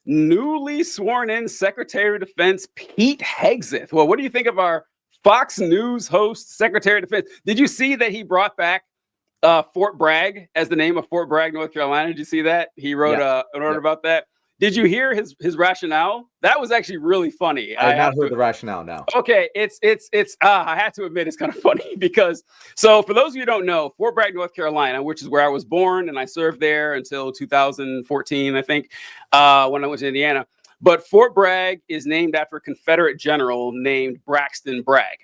newly sworn in Secretary of Defense Pete Hegseth. Well, what do you think of our Fox News host, Secretary of Defense? Did you see that he brought back Fort Bragg as the name of Fort Bragg, North Carolina? Did you see that? He wrote an order about that. Did you hear his rationale? That was actually really funny. I have not heard the rationale now. Okay, it's I have to admit it's kind of funny because, so for those of you who don't know, Fort Bragg, North Carolina, which is where I was born and I served there until 2014, I think, when I went to Indiana. But Fort Bragg is named after a Confederate general named Braxton Bragg.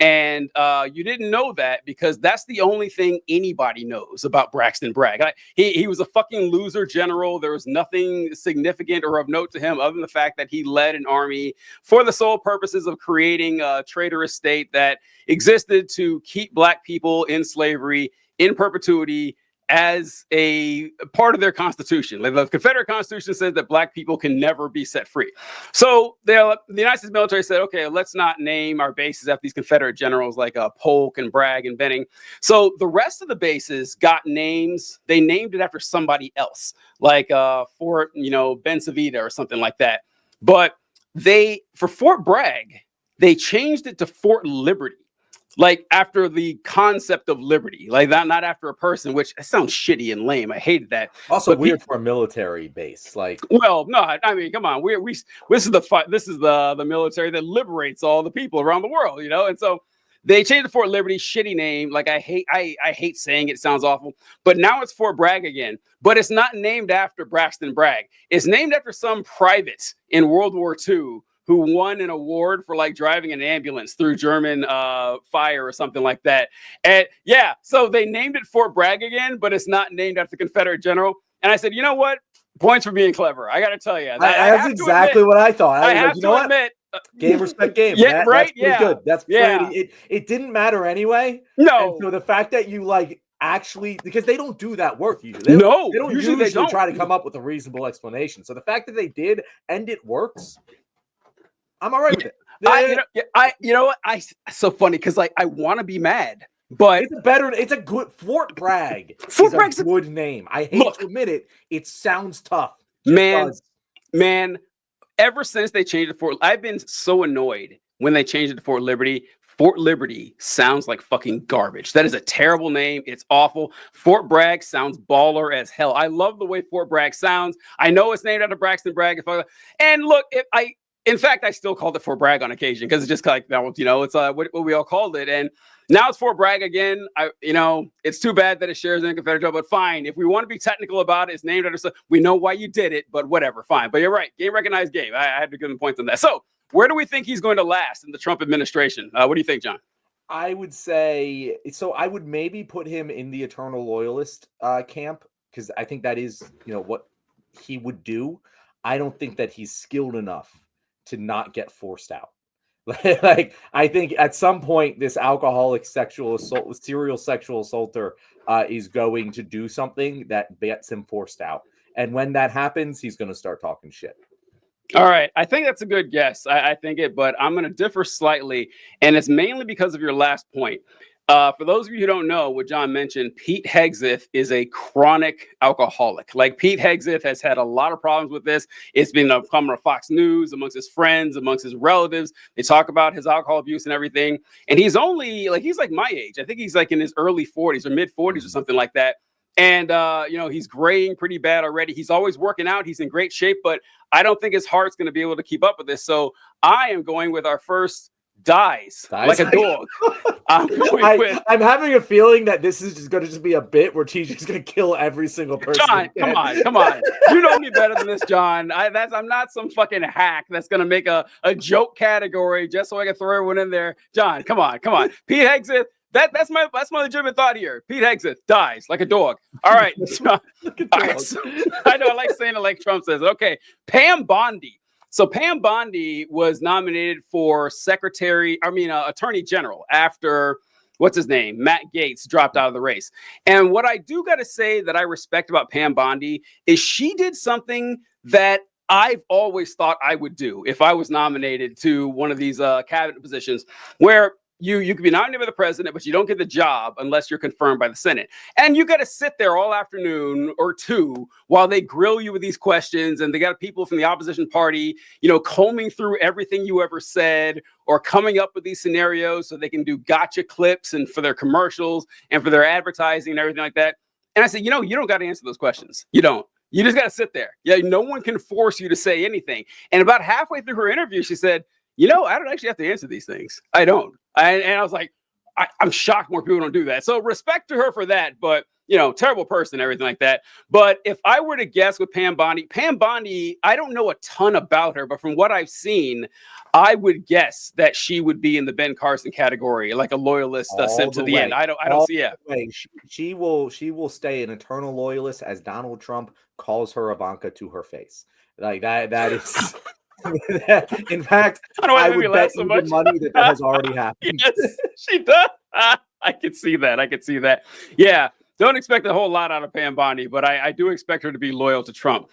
And you didn't know that because that's the only thing anybody knows about Braxton Bragg. He was a fucking loser general. There was nothing significant or of note to him other than the fact that he led an army for the sole purposes of creating a traitorous state that existed to keep Black people in slavery in perpetuity as a part of their constitution. Like the Confederate Constitution says that Black people can never be set free. So the United States military said, okay, let's not name our bases after these Confederate generals like Polk and Bragg and Benning. So the rest of the bases got names. They named it after somebody else, like Fort, Bensavita or something like that. But for Fort Bragg, they changed it to Fort Liberty. Like after the concept of liberty, like that, not after a person, which sounds shitty and lame. I hated that. Also weird for a military base. Like, well, no, I mean, come on, this is the military that liberates all the people around the world, And so they changed to Fort Liberty, shitty name. Like I hate saying it, it sounds awful. But now it's Fort Bragg again. But it's not named after Braxton Bragg. It's named after some private in World War II who won an award for like driving an ambulance through German fire or something like that. And yeah, so they named it Fort Bragg again, but it's not named after the Confederate general. And I said, you know what? Points for being clever. I got to tell you. That's exactly what I thought. I have to admit. Game, respect, game. Yeah, right? That's good. That's pretty. It didn't matter anyway. No. And so the fact that you actually, because they don't do that work usually. They don't usually try to come up with a reasonable explanation. So the fact that they did and it works, I'm all right with it. So funny because I want to be mad, but it's a good Fort Bragg. Fort Bragg's a good name. I hate to admit it. It sounds tough. Man, ever since they changed it to I've been so annoyed when they changed it to Fort Liberty. Fort Liberty sounds like fucking garbage. That is a terrible name. It's awful. Fort Bragg sounds baller as hell. I love the way Fort Bragg sounds. I know it's named after Braxton Bragg. And look, in fact, I still called it Fort Bragg on occasion because it's just like that. It's what we all called it, and now it's Fort Bragg again. It's too bad that it shares in Confederate, but fine. If we want to be technical about it, it's named after. We know why you did it, but whatever, fine. But you're right, game recognized game. I had to give him points on that. So, where do we think he's going to last in the Trump administration? What do you think, John? I would say so. I would maybe put him in the eternal loyalist camp because I think that is what he would do. I don't think that he's skilled enough to not get forced out. Like, I think at some point this alcoholic serial sexual assaulter is going to do something that gets him forced out. And when that happens, he's going to start talking shit. All right. I think that's a good guess. I think it, but I'm going to differ slightly. And it's mainly because of your last point. For those of you who don't know what John mentioned, Pete Hegseth is a chronic alcoholic. Like Pete Hegseth has had a lot of problems with this. It's been coming to Fox News amongst his friends, amongst his relatives. They talk about his alcohol abuse and everything. And he's he's like my age. I think he's like in his early 40s or mid 40s or something like that. And, he's graying pretty bad already. He's always working out. He's in great shape, but I don't think his heart's going to be able to keep up with this. So I am going with our first dies like a dog. I'm having a feeling that this is just going to be a bit where TJ's going to kill every single person. John, come on. You know me better than this, John. I'm not some fucking hack that's going to make a joke category just so I can throw everyone in there. John, come on. Pete Hegseth. That's my legitimate thought here. Pete Hegseth dies like a dog. All right. All right, so, I know I like saying it like Trump says. Okay. Pam Bondi. So Pam Bondi was nominated for Attorney General after what's his name? Matt Gaetz dropped out of the race. And what I do got to say that I respect about Pam Bondi is she did something that I've always thought I would do if I was nominated to one of these cabinet positions, where you can be nominated by the president, but you don't get the job unless you're confirmed by the Senate. And you got to sit there all afternoon or two while they grill you with these questions. And they got people from the opposition party, combing through everything you ever said or coming up with these scenarios so they can do gotcha clips and for their commercials and for their advertising and everything like that. And I said, you don't got to answer those questions. You don't. You just got to sit there. Yeah, no one can force you to say anything. And about halfway through her interview, she said, I don't actually have to answer these things. I don't. And I was like, I'm shocked more people don't do that. So respect to her for that. But, terrible person, everything like that. But if I were to guess with Pam Bondi, I don't know a ton about her, but from what I've seen, I would guess that she would be in the Ben Carson category, like a loyalist sip to the end. I don't see it. She will stay an eternal loyalist as Donald Trump calls her Ivanka to her face. Like that is. In fact, I would bet so much money that has already happened. Yes, she does. I could see that. Yeah, don't expect a whole lot out of Pam Bondi, but I do expect her to be loyal to Trump.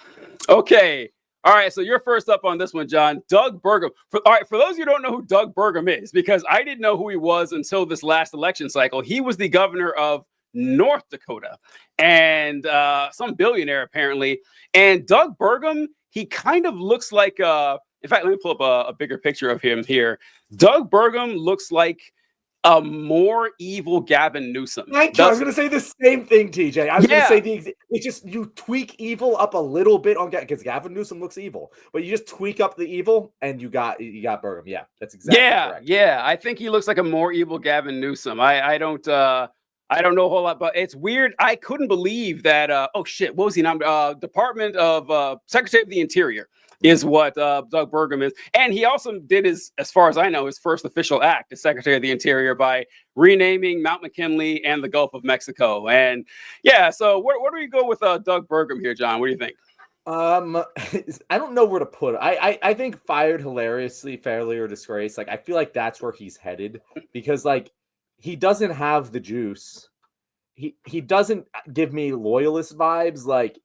Okay. All right, so you're first up on this one, John. Doug Burgum. For those of you who don't know who Doug Burgum is, because I didn't know who he was until this last election cycle. He was the governor of North Dakota and some billionaire apparently. And Doug Burgum, he kind of looks like, in fact, let me pull up a bigger picture of him here. Doug Burgum looks like a more evil Gavin Newsom. Thank you. I was going to say the same thing, TJ. I was going to say it's just you tweak evil up a little bit on because Gavin Newsom looks evil, but you just tweak up the evil and you got Burgum. Yeah, that's exactly correct. Yeah. I think he looks like a more evil Gavin Newsom. I don't know a whole lot, but it's weird. I couldn't believe that. What was he nominated? Department of Secretary of the Interior is what Doug Burgum is. And he also did as far as I know, his first official act as Secretary of the Interior by renaming Mount McKinley and the Gulf of Mexico. And so where do we go with Doug Burgum here, John? What do you think? I don't know where to put it. I think fired hilariously, fairly, or disgraced. Like, I feel like that's where he's headed because he doesn't have the juice. He doesn't give me loyalist vibes. Like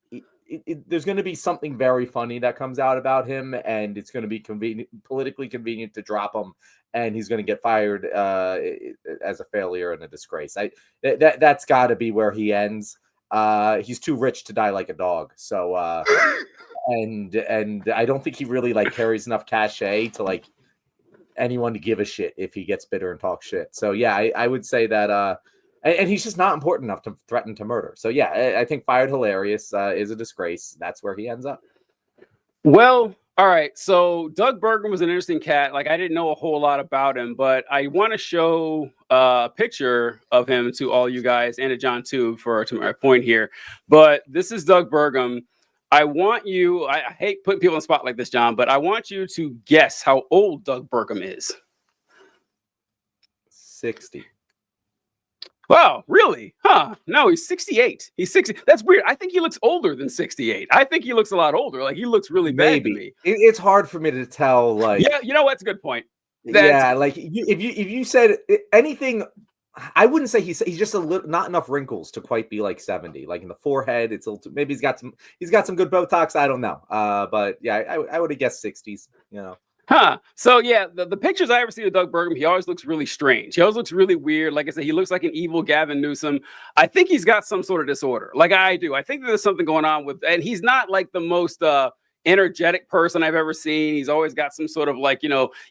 there's going to be something very funny that comes out about him, and it's going to be politically convenient to drop him, and he's going to get fired as a failure and a disgrace. That's got to be where he ends. He's too rich to die like a dog. So and I don't think he really carries enough cachet to anyone to give a shit if he gets bitter and talks shit. So yeah, I would say that and he's just not important enough to threaten to murder. So yeah, I think fired hilarious is a disgrace. That's where he ends up. Well, all right. So Doug Burgum was an interesting cat. I didn't know a whole lot about him, but I want to show a picture of him to all you guys and to John too to my point here. But this is Doug Burgum. I want you, I hate putting people on the spot like this, John, but I want you to guess how old Doug Burgum is. 60. Wow, really? Huh? No, he's 68. He's 60. That's weird. I think he looks older than 68. I think he looks a lot older. He looks really bad to me. It's hard for me to tell. Yeah, that's a good point. If you said anything, I wouldn't say he's just not enough wrinkles to quite be 70. In the forehead, it's a little maybe he's got some good Botox. I don't know. But yeah, I would have guessed 60s. Huh. So yeah, the pictures I ever see of Doug Burgum, he always looks really strange. He always looks really weird. Like I said, he looks like an evil Gavin Newsom. I think he's got some sort of disorder. I do. I think there's something going on and he's not the most energetic person I've ever seen. He's always got some sort of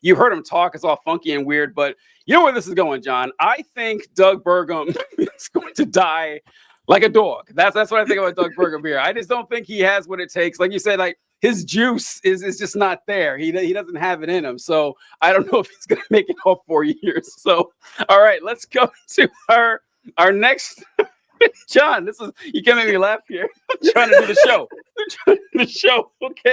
you heard him talk, it's all funky and weird, but you know where this is going, John. I think Doug Burgum is going to die like a dog. That's what I think about Doug Burgum here. I just don't think he has what it takes. Like you said, his juice is just not there. He doesn't have it in him. So I don't know if he's going to make it all 4 years. So, all right, let's go to our next. John, you can't make me laugh here. I'm trying to do the show. Okay.